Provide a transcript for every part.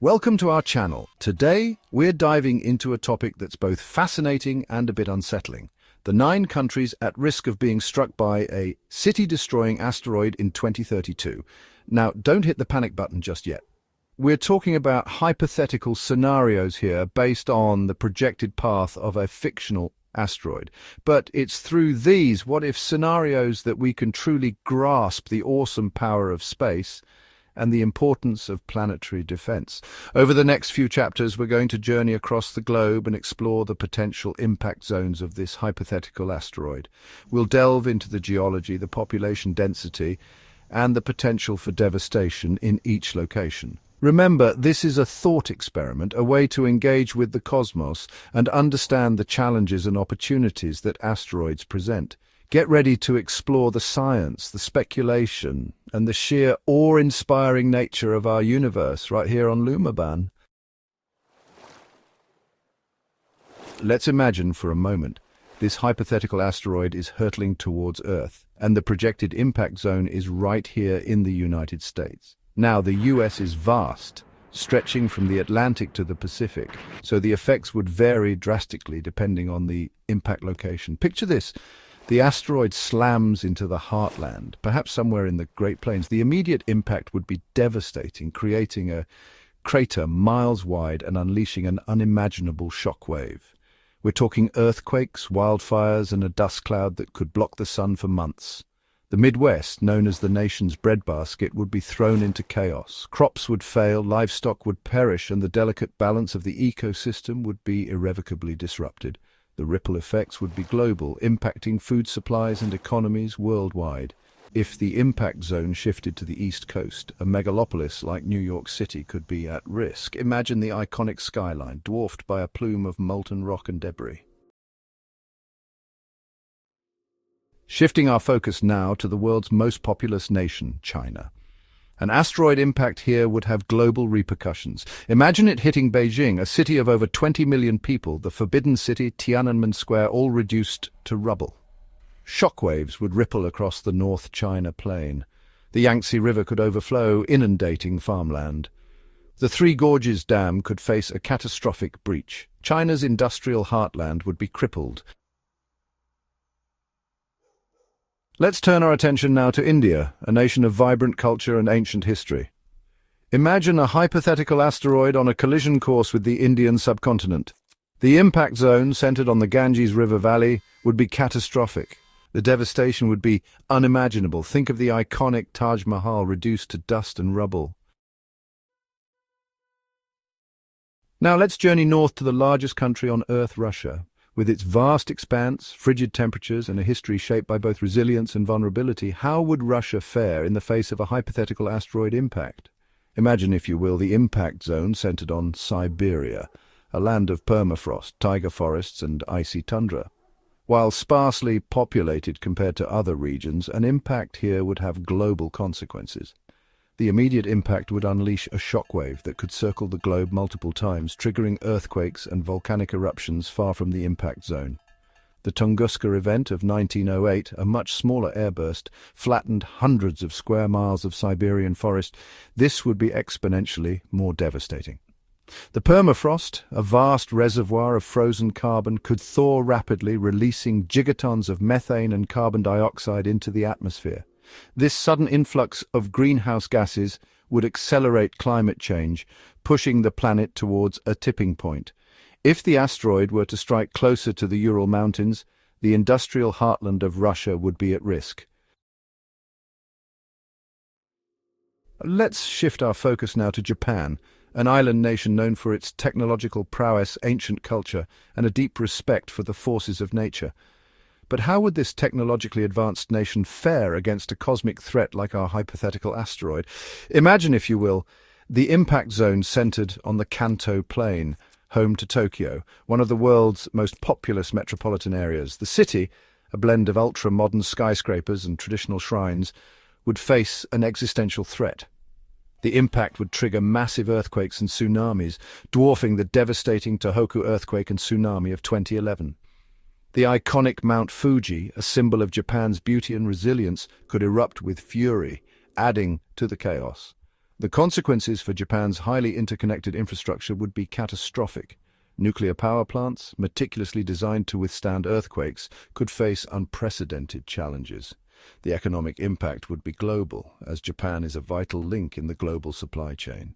Welcome to our channel. Today, we're diving into a topic that's both fascinating and a bit unsettling. The 9 countries at risk of being struck by a city-destroying asteroid in 2032. Now, don't hit the panic button just yet. We're talking about hypothetical scenarios here based on the projected path of a fictional asteroid. But it's through these what-if scenarios that we can truly grasp the awesome power of space and the importance of planetary defense. Over the next few chapters, we're going to journey across the globe and explore the potential impact zones of this hypothetical asteroid. We'll delve into the geology, the population density, and the potential for devastation in each location. Remember, this is a thought experiment, a way to engage with the cosmos and understand the challenges and opportunities that asteroids present. Get ready to explore the science, the speculation, and the sheer awe-inspiring nature of our universe right here on Lumaban. Let's imagine for a moment this hypothetical asteroid is hurtling towards Earth, and the projected impact zone is right here in the United States. Now, the US is vast, stretching from the Atlantic to the Pacific, so the effects would vary drastically depending on the impact location. Picture this. The asteroid slams into the heartland, perhaps somewhere in the Great Plains. The immediate impact would be devastating, creating a crater miles wide and unleashing an unimaginable shockwave. We're talking earthquakes, wildfires, and a dust cloud that could block the sun for months. The Midwest, known as the nation's breadbasket, would be thrown into chaos. Crops would fail, livestock would perish, and the delicate balance of the ecosystem would be irrevocably disrupted. The ripple effects would be global, impacting food supplies and economies worldwide. If the impact zone shifted to the East Coast, a megalopolis like New York City could be at risk. Imagine the iconic skyline, dwarfed by a plume of molten rock and debris. Shifting our focus now to the world's most populous nation, China. An asteroid impact here would have global repercussions. Imagine it hitting Beijing, a city of over 20 million people, the Forbidden City, Tiananmen Square, all reduced to rubble. Shockwaves would ripple across the North China Plain. The Yangtze River could overflow, inundating farmland. The Three Gorges Dam could face a catastrophic breach. China's industrial heartland would be crippled. Let's turn our attention now to India, a nation of vibrant culture and ancient history. Imagine a hypothetical asteroid on a collision course with the Indian subcontinent. The impact zone, centered on the Ganges River Valley, would be catastrophic. The devastation would be unimaginable. Think of the iconic Taj Mahal reduced to dust and rubble. Now let's journey north to the largest country on Earth, Russia. With its vast expanse, frigid temperatures, and a history shaped by both resilience and vulnerability, how would Russia fare in the face of a hypothetical asteroid impact? Imagine, if you will, the impact zone centered on Siberia, a land of permafrost, taiga forests, and icy tundra. While sparsely populated compared to other regions, an impact here would have global consequences. The immediate impact would unleash a shockwave that could circle the globe multiple times, triggering earthquakes and volcanic eruptions far from the impact zone. The Tunguska event of 1908, a much smaller airburst, flattened hundreds of square miles of Siberian forest. This would be exponentially more devastating. The permafrost, a vast reservoir of frozen carbon, could thaw rapidly, releasing gigatons of methane and carbon dioxide into the atmosphere. This sudden influx of greenhouse gases would accelerate climate change, pushing the planet towards a tipping point. If the asteroid were to strike closer to the Ural Mountains, the industrial heartland of Russia would be at risk. Let's shift our focus now to Japan, an island nation known for its technological prowess, ancient culture, and a deep respect for the forces of nature. But how would this technologically advanced nation fare against a cosmic threat like our hypothetical asteroid? Imagine, if you will, the impact zone centered on the Kanto Plain, home to Tokyo, one of the world's most populous metropolitan areas. The city, a blend of ultra-modern skyscrapers and traditional shrines, would face an existential threat. The impact would trigger massive earthquakes and tsunamis, dwarfing the devastating Tohoku earthquake and tsunami of 2011. The iconic Mount Fuji, a symbol of Japan's beauty and resilience, could erupt with fury, adding to the chaos. The consequences for Japan's highly interconnected infrastructure would be catastrophic. Nuclear power plants, meticulously designed to withstand earthquakes, could face unprecedented challenges. The economic impact would be global, as Japan is a vital link in the global supply chain.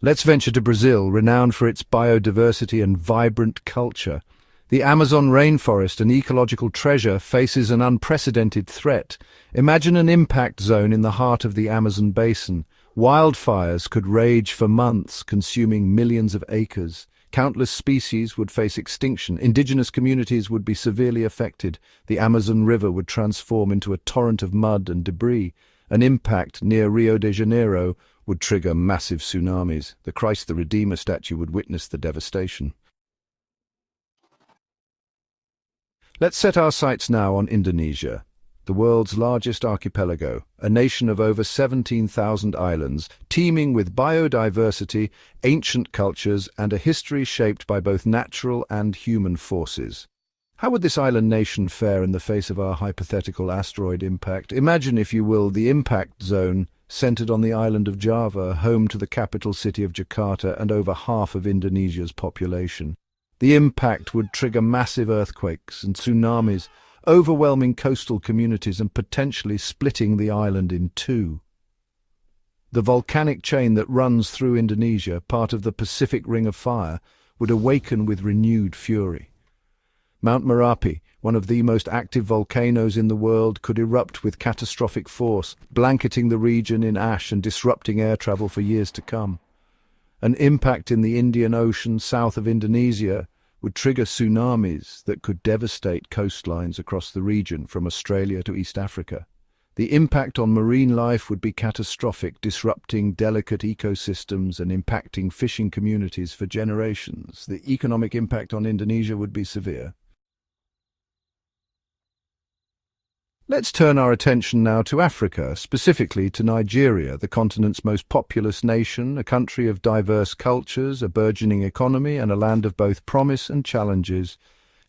Let's venture to Brazil, renowned for its biodiversity and vibrant culture. The Amazon rainforest, an ecological treasure, faces an unprecedented threat. Imagine an impact zone in the heart of the Amazon basin. Wildfires could rage for months, consuming millions of acres. Countless species would face extinction. Indigenous communities would be severely affected. The Amazon River would transform into a torrent of mud and debris. An impact near Rio de Janeiro would trigger massive tsunamis. The Christ the Redeemer statue would witness the devastation. Let's set our sights now on Indonesia, the world's largest archipelago, a nation of over 17,000 islands, teeming with biodiversity, ancient cultures, and a history shaped by both natural and human forces. How would this island nation fare in the face of our hypothetical asteroid impact? Imagine, if you will, the impact zone centered on the island of Java, home to the capital city of Jakarta and over half of Indonesia's population. The impact would trigger massive earthquakes and tsunamis, overwhelming coastal communities and potentially splitting the island in two. The volcanic chain that runs through Indonesia, part of the Pacific Ring of Fire, would awaken with renewed fury. Mount Merapi, one of the most active volcanoes in the world, could erupt with catastrophic force, blanketing the region in ash and disrupting air travel for years to come. An impact in the Indian Ocean south of Indonesia would trigger tsunamis that could devastate coastlines across the region from Australia to East Africa. The impact on marine life would be catastrophic, disrupting delicate ecosystems and impacting fishing communities for generations. The economic impact on Indonesia would be severe. Let's turn our attention now to Africa, specifically to Nigeria, the continent's most populous nation, a country of diverse cultures, a burgeoning economy, and a land of both promise and challenges.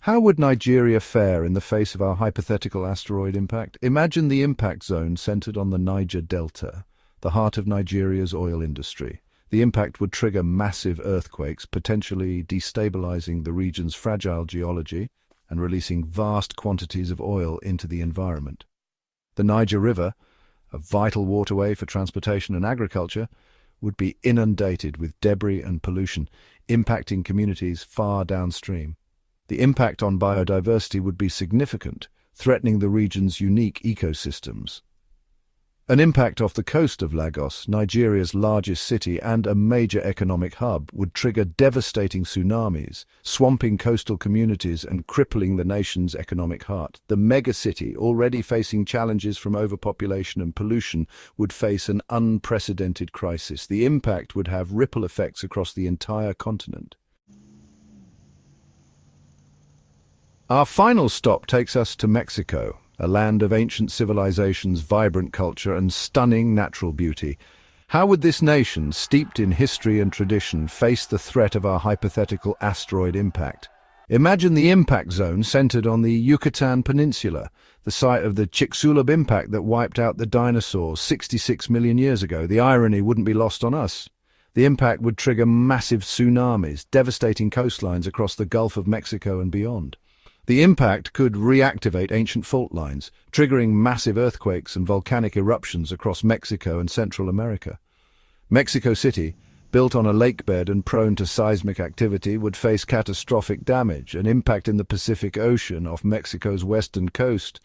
How would Nigeria fare in the face of our hypothetical asteroid impact? Imagine the impact zone centered on the Niger Delta, the heart of Nigeria's oil industry. The impact would trigger massive earthquakes, potentially destabilizing the region's fragile geology and releasing vast quantities of oil into the environment. The Niger River, a vital waterway for transportation and agriculture, would be inundated with debris and pollution, impacting communities far downstream. The impact on biodiversity would be significant, threatening the region's unique ecosystems. An impact off the coast of Lagos, Nigeria's largest city and a major economic hub, would trigger devastating tsunamis, swamping coastal communities and crippling the nation's economic heart. The megacity, already facing challenges from overpopulation and pollution, would face an unprecedented crisis. The impact would have ripple effects across the entire continent. Our final stop takes us to Mexico, a land of ancient civilizations, vibrant culture, and stunning natural beauty. How would this nation, steeped in history and tradition, face the threat of our hypothetical asteroid impact? Imagine the impact zone centered on the Yucatan Peninsula, the site of the Chicxulub impact that wiped out the dinosaurs 66 million years ago. The irony wouldn't be lost on us. The impact would trigger massive tsunamis, devastating coastlines across the Gulf of Mexico and beyond. The impact could reactivate ancient fault lines, triggering massive earthquakes and volcanic eruptions across Mexico and Central America. Mexico City, built on a lakebed and prone to seismic activity, would face catastrophic damage. An impact in the Pacific Ocean off Mexico's western coast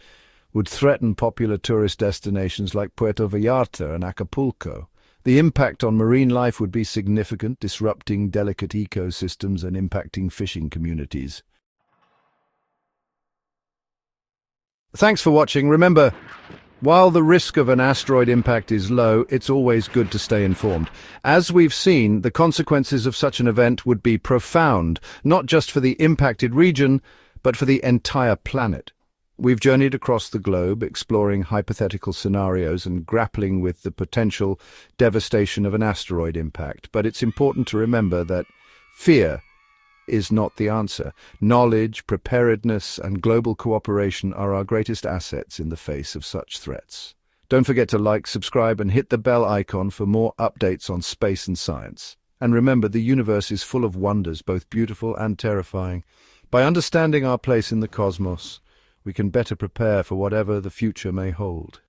would threaten popular tourist destinations like Puerto Vallarta and Acapulco. The impact on marine life would be significant, disrupting delicate ecosystems and impacting fishing communities. Thanks for watching. Remember, while the risk of an asteroid impact is low, it's always good to stay informed. As we've seen, the consequences of such an event would be profound, not just for the impacted region, but for the entire planet. We've journeyed across the globe, exploring hypothetical scenarios and grappling with the potential devastation of an asteroid impact. But it's important to remember that fear is not the answer. Knowledge, preparedness, and global cooperation are our greatest assets in the face of such threats. Don't forget to like, subscribe, and hit the bell icon for more updates on space and science. And remember, the universe is full of wonders, both beautiful and terrifying. By understanding our place in the cosmos, we can better prepare for whatever the future may hold.